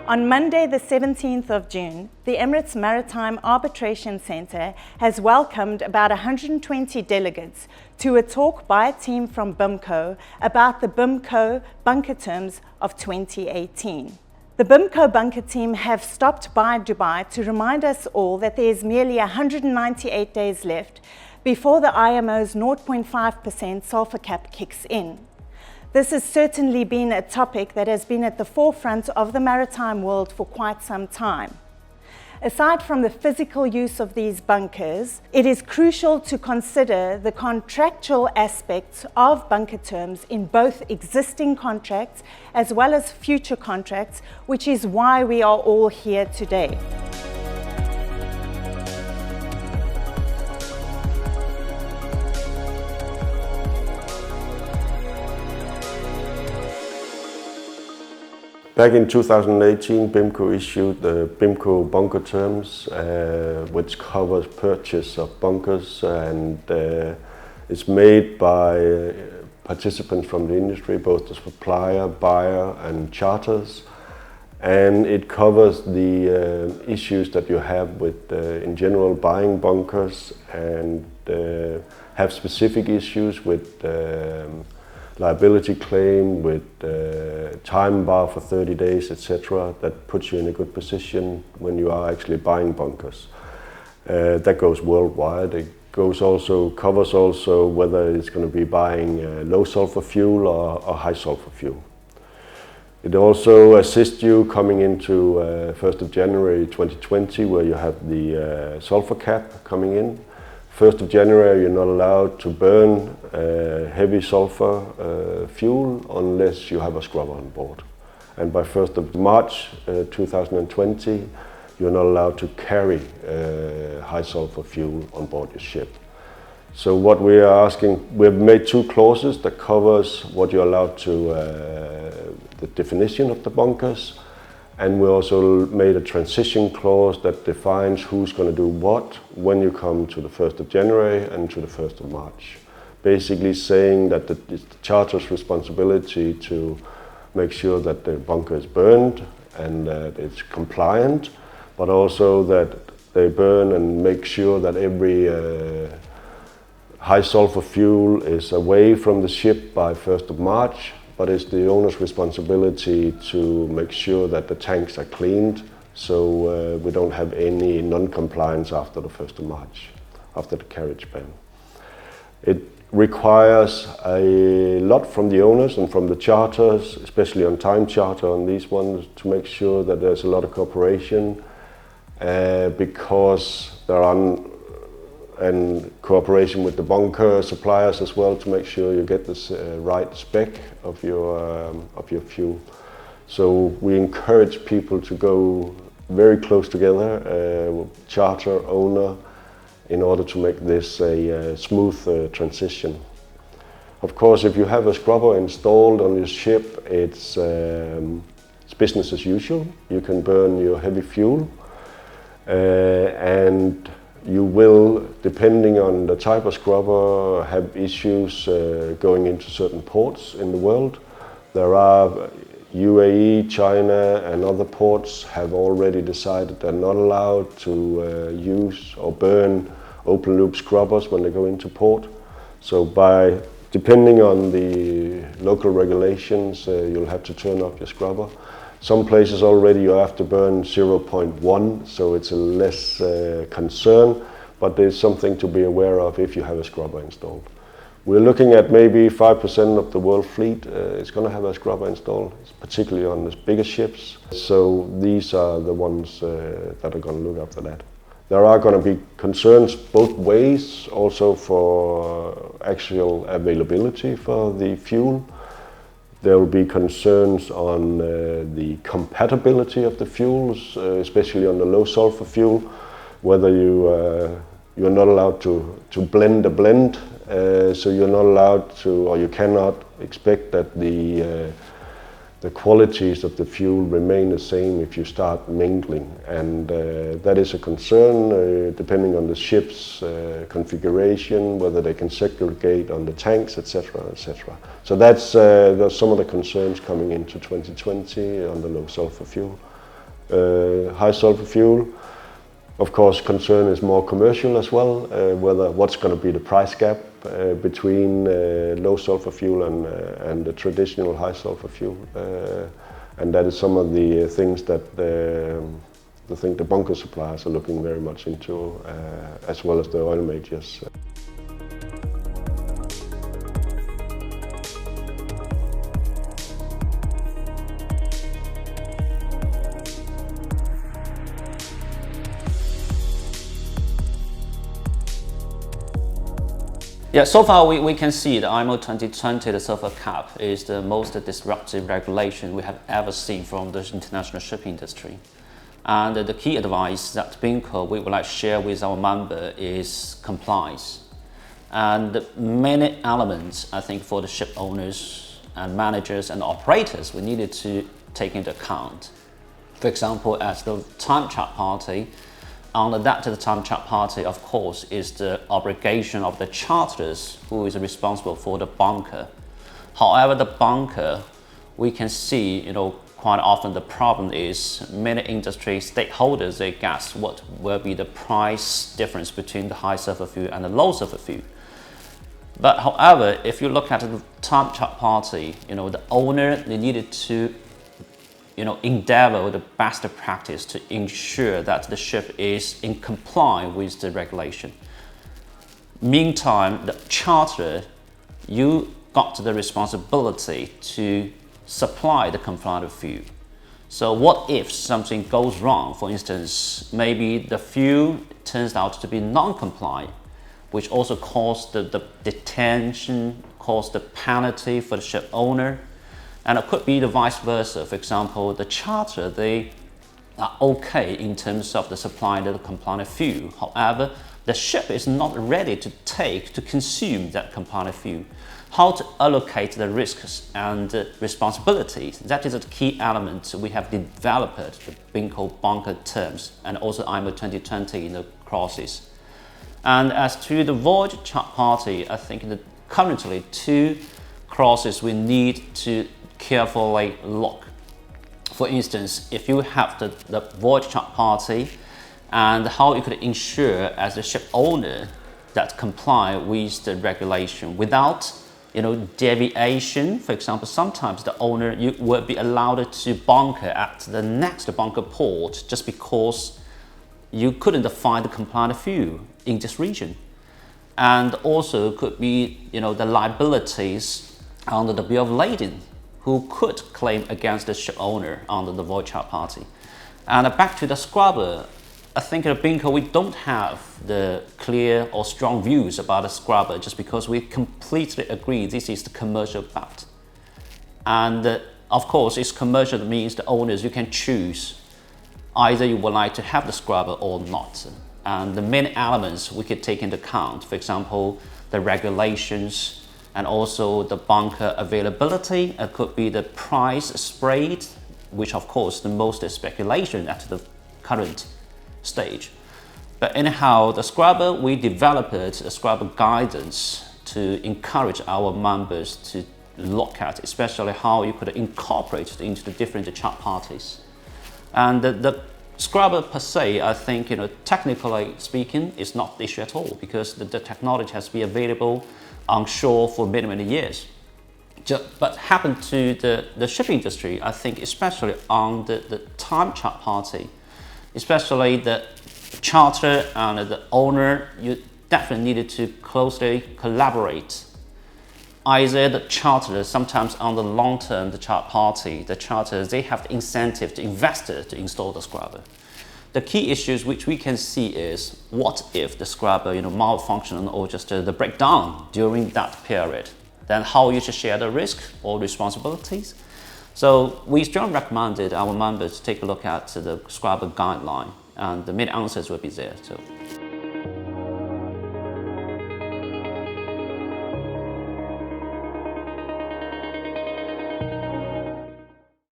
On Monday, the 17th of June, the Emirates Maritime Arbitration Centre has welcomed about 120 delegates to a talk by a team from BIMCO about the BIMCO bunker terms of 2018. The BIMCO bunker team have stopped by Dubai to remind us all that there is merely 198 days left before the IMO's 0.5% sulphur cap kicks in. This has certainly been a topic that has been at the forefront of the maritime world for quite some time. Aside from the physical use of these bunkers, it is crucial to consider the contractual aspects of bunker terms in both existing contracts as well as future contracts, which is why we are all here today. Back in 2018, BIMCO issued the BIMCO bunker terms, which covers purchase of bunkers, and it's made by participants from the industry, both the supplier, buyer and charters. And it covers the issues that you have with, in general, buying bunkers, and have specific issues with liability claim, with time bar for 30 days, etc. That puts you in a good position when you are actually buying bunkers. That goes worldwide. It covers also whether it's going to be buying low sulfur fuel or high sulfur fuel. It also assists you coming into 1st of January 2020, where you have the sulphur cap coming in. 1st of January, you're not allowed to burn heavy sulfur fuel unless you have a scrubber on board. And by 1st of March 2020, you're not allowed to carry high sulfur fuel on board your ship. So what we are asking, we've made two clauses that covers what you're allowed to, the definition of the bunkers. And we also made a transition clause that defines who's going to do what when you come to the 1st of January and to the 1st of March. Basically saying that it's the charter's responsibility to make sure that the bunker is burned and that it's compliant, but also that they burn and make sure that every high sulfur fuel is away from the ship by 1st of March. But it's the owner's responsibility to make sure that the tanks are cleaned, so we don't have any non-compliance after the 1st of March, after the carriage ban. It requires a lot from the owners and from the charters, especially on time charter on these ones, to make sure that there's a lot of cooperation, because there are and cooperation with the bunker suppliers as well, to make sure you get this right spec of your fuel. So we encourage people to go very close together, charter, owner, in order to make this a smooth transition. Of course, if you have a scrubber installed on your ship, it's business as usual. You can burn your heavy fuel, and you will, depending on the type of scrubber, have issues going into certain ports in the world. There are UAE, China and other ports have already decided they're not allowed to use or burn open loop scrubbers when they go into port. So depending on the local regulations, you'll have to turn off your scrubber. Some places already you have to burn 0.1, so it's a less concern, but there's something to be aware of if you have a scrubber installed. We're looking at maybe 5% of the world fleet is going to have a scrubber installed, particularly on the bigger ships. So these are the ones that are going to look after that. There are going to be concerns both ways, also for actual availability for the fuel. There will be concerns on the compatibility of the fuels, especially on the low sulfur fuel, whether you're not allowed to blend a blend, so you're not allowed to, or you cannot expect that the qualities of the fuel remain the same if you start mingling, and that is a concern depending on the ship's configuration, whether they can segregate on the tanks, etc., etc. So that's some of the concerns coming into 2020 on the low sulfur fuel. high sulfur fuel. Of course, concern is more commercial as well, what's going to be the price gap between low sulfur fuel and the traditional high sulfur fuel. And that is some of the things that the bunker suppliers are looking very much into, as well as the oil majors. Yeah, so far we can see the IMO 2020, the Sulphur Cap, is the most disruptive regulation we have ever seen from the international shipping industry. And the key advice that BIMCO we would like to share with our member is compliance. And many elements, I think, for the ship owners and managers and operators we needed to take into account. For example, as the time charter party, under that time charter party, of course, is the obligation of the charterers who is responsible for the bunker. However, the bunker, we can see, quite often the problem is many industry stakeholders, they guess what will be the price difference between the high sulfur fuel and the low sulfur fuel. But however, if you look at the time charter party, the owner, they needed to endeavor the best practice to ensure that the ship is in compliance with the regulation. Meantime, the charterer, you got the responsibility to supply the compliant fuel. So what if something goes wrong? For instance, maybe the fuel turns out to be non-compliant, which also caused the detention, caused the penalty for the ship owner. And it could be the vice versa. For example, the charter, they are okay in terms of the supply of the compliant fuel. However, the ship is not ready to consume that compliant fuel. How to allocate the risks and responsibilities, that is a key element we have developed the BIMCO bunker terms and also IMO 2020 in the clauses. And as to the voyage charter party, I think that currently two clauses we need to carefully look. For instance, if you have the voyage charter party and how you could ensure as a ship owner that comply with the regulation without deviation. For example, sometimes the owner you will be allowed to bunker at the next bunker port just because you couldn't find the compliant fuel in this region. And also could be the liabilities under the bill of lading, who could claim against the ship owner under the voyage charter party. And back to the scrubber, I think at BIMCO we don't have the clear or strong views about the scrubber just because we completely agree this is the commercial part. And of course, it's commercial, that means the owners, you can choose either you would like to have the scrubber or not. And the main elements we could take into account, for example, the regulations and also the bunker availability. It could be the price spread, which of course the most is speculation at the current stage. But anyhow, the scrubber, we developed a scrubber guidance to encourage our members to look at, especially how you could incorporate it into the different charter parties. And the scrubber per se, I think, technically speaking, is not the issue at all because the technology has been available on shore for many, many years. But happened to the shipping industry, I think, especially on the time charter party, especially the charter and the owner, you definitely needed to closely collaborate. Either the charter, sometimes on the long term, the charter party, the charters, they have the incentive to invest to install the scrubber. The key issues which we can see is what if the scrubber malfunction or just the breakdown during that period? Then how you should share the risk or responsibilities. So we strongly recommended our members to take a look at the scrubber guideline, and the main answers will be there. So.